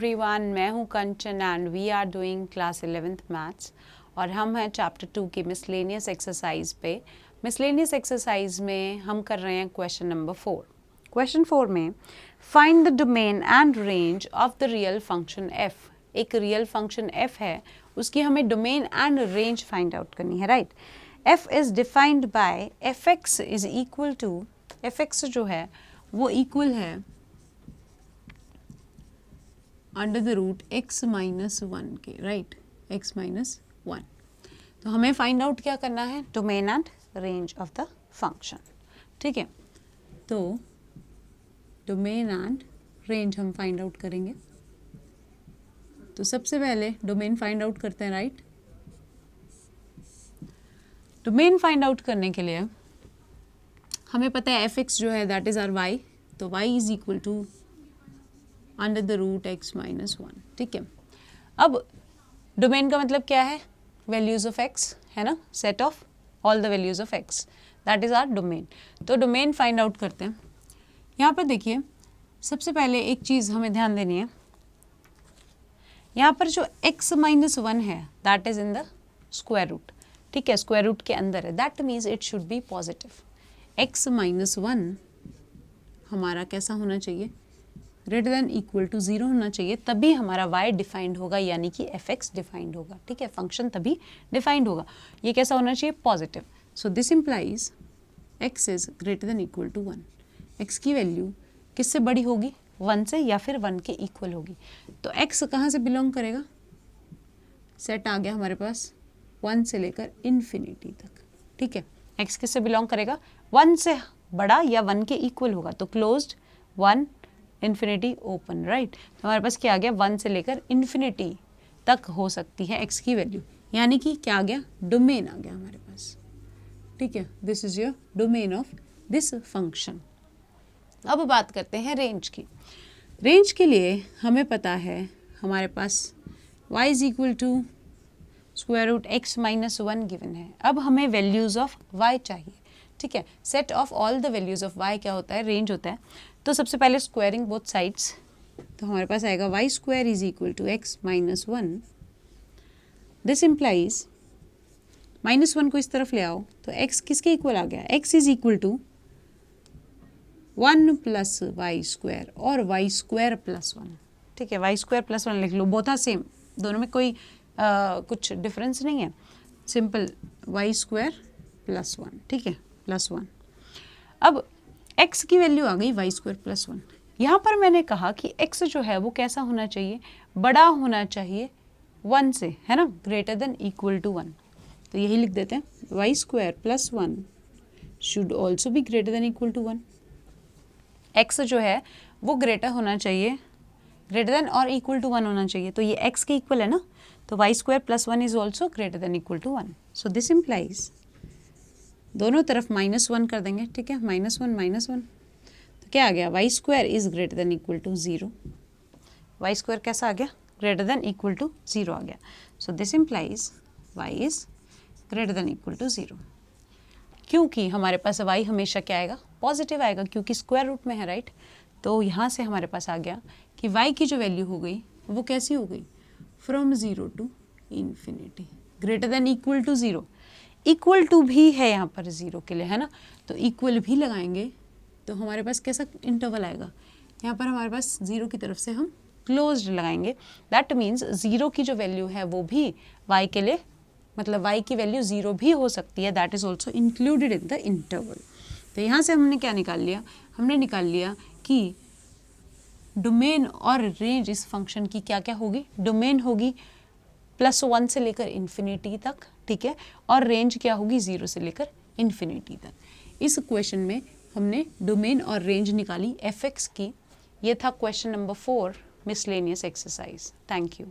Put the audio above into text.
Everyone, मैं हूँ Kanchan and we are doing class 11th maths और हम हैं चैप्टर 2 की मिसलेनियस एक्सरसाइज पे। मिसलेनियस एक्सरसाइज में हम कर रहे हैं क्वेश्चन नंबर 4। क्वेश्चन 4 में find the domain and range of the real function f। एक रियल फंक्शन f है, उसकी हमें domain and range find out करनी है, right. f is defined by fx is equal to, fx जो है वो इक्वल है under the root x minus 1 के, राइट, x माइनस 1। तो हमें फाइंड आउट क्या करना है, domain and range of the function, ठीक है। तो डोमेन एंड रेंज हम फाइंड आउट करेंगे। तो सबसे पहले डोमेन फाइंड आउट करते हैं, राइट। डोमेन फाइंड आउट करने के लिए हमें पता है fx जो है दैट इज आवर y, तो y is equal to under the root x minus 1, ठीक है। अब डोमेन का मतलब क्या है, वैल्यूज ऑफ x है ना, set of all the values of x, that is our domain. तो डोमेन फाइंड आउट करते हैं। यहाँ पर देखिए, सबसे पहले एक चीज़ हमें ध्यान देनी है, यहाँ पर जो x माइनस 1 है that is in the square root, ठीक है, स्क्वायर रूट के अंदर है, that means it should be positive. x minus 1 हमारा कैसा होना चाहिए, ग्रेटर देन इक्वल टू 0 होना चाहिए, तभी हमारा y डिफाइंड होगा, यानी कि fx डिफाइंड होगा, ठीक है, फंक्शन तभी डिफाइंड होगा। ये कैसा होना चाहिए, positive. So this implies x is greater than equal to 1। x की वैल्यू किससे बड़ी होगी, 1 से, या फिर 1 के इक्वल होगी। तो x कहाँ से बिलोंग करेगा, सेट आ गया हमारे पास 1 से लेकर इन्फिनिटी तक, ठीक है। x किससे बिलोंग करेगा, 1 से बड़ा या 1 के इक्वल होगा, तो क्लोज्ड 1 इन्फिनिटी ओपन, राइट। तो हमारे पास क्या आ गया, 1 से लेकर इन्फिनिटी तक हो सकती है x की वैल्यू, यानी कि क्या आ गया, डोमेन आ गया हमारे पास, ठीक है। This is your domain of this function. अब बात करते हैं रेंज की। रेंज के लिए हमें पता है हमारे पास y is equal to square root x minus 1 given है। अब हमें वैल्यूज ऑफ y चाहिए, ठीक है। Set of all the values of y क्या होता है, रेंज होता है। तो सबसे पहले स्क्वायरिंग बोथ साइड्स, तो हमारे पास आएगा y square is equal to x minus 1। This implies minus 1 को इस तरफ ले आओ, तो x किसके इक्वल आ गया, x is equal to 1 plus y square और y स्क्वायर प्लस 1, ठीक है। y स्क्वायर प्लस 1 लिख लो, बोथ आर सेम, दोनों में कोई कुछ डिफरेंस नहीं है, सिंपल y स्क्वायर प्लस 1, ठीक है, प्लस 1। अब x की वैल्यू आ गई y स्क्वायर प्लस 1। यहाँ पर मैंने कहा कि x जो है वो कैसा होना चाहिए, बड़ा होना चाहिए 1 से, है ना, ग्रेटर देन इक्वल टू 1। तो यही लिख देते हैं, y square plus 1 should also be greater than equal to 1। x जो है वो ग्रेटर होना चाहिए, ग्रेटर देन और इक्वल टू 1 होना चाहिए, तो ये x के इक्वल है ना, तो y square plus 1 is also greater than equal to 1। So this implies दोनों तरफ माइनस 1 कर देंगे, ठीक है, माइनस 1 माइनस 1, तो क्या आ गया, y square is greater than equal to 0। y square कैसा आ गया, ग्रेटर देन इक्वल टू 0 आ गया। So this implies y is greater than equal to 0, क्योंकि हमारे पास y हमेशा क्या आएगा, पॉजिटिव आएगा, क्योंकि स्क्वायर रूट में है, राइट। तो यहाँ से हमारे पास आ गया कि y की जो वैल्यू हो गई वो कैसी हो गई, from 0 to infinity, greater than equal to 0। Equal to भी है यहाँ पर 0 के लिए, है ना, तो इक्वल भी लगाएंगे तो हमारे पास कैसा इंटरवल आएगा, यहाँ पर हमारे पास 0 की तरफ से हम क्लोज्ड लगाएंगे, दैट मीन्स 0 की जो वैल्यू है वो भी y के लिए, मतलब y की वैल्यू 0 भी हो सकती है, that is also included in the interval. तो यहाँ से हमने क्या निकाल लिया, हमने निकाल लिया कि डोमेन और रेंज इस फंक्शन की क्या क्या होगी, डोमेन होगी +1 से लेकर इन्फिनिटी तक, ठीक है, और रेंज क्या होगी 0 से लेकर इन्फिनिटी तक। इस क्वेश्चन में हमने डोमेन और रेंज निकाली fx की। ये था question number 4 miscellaneous exercise. Thank you.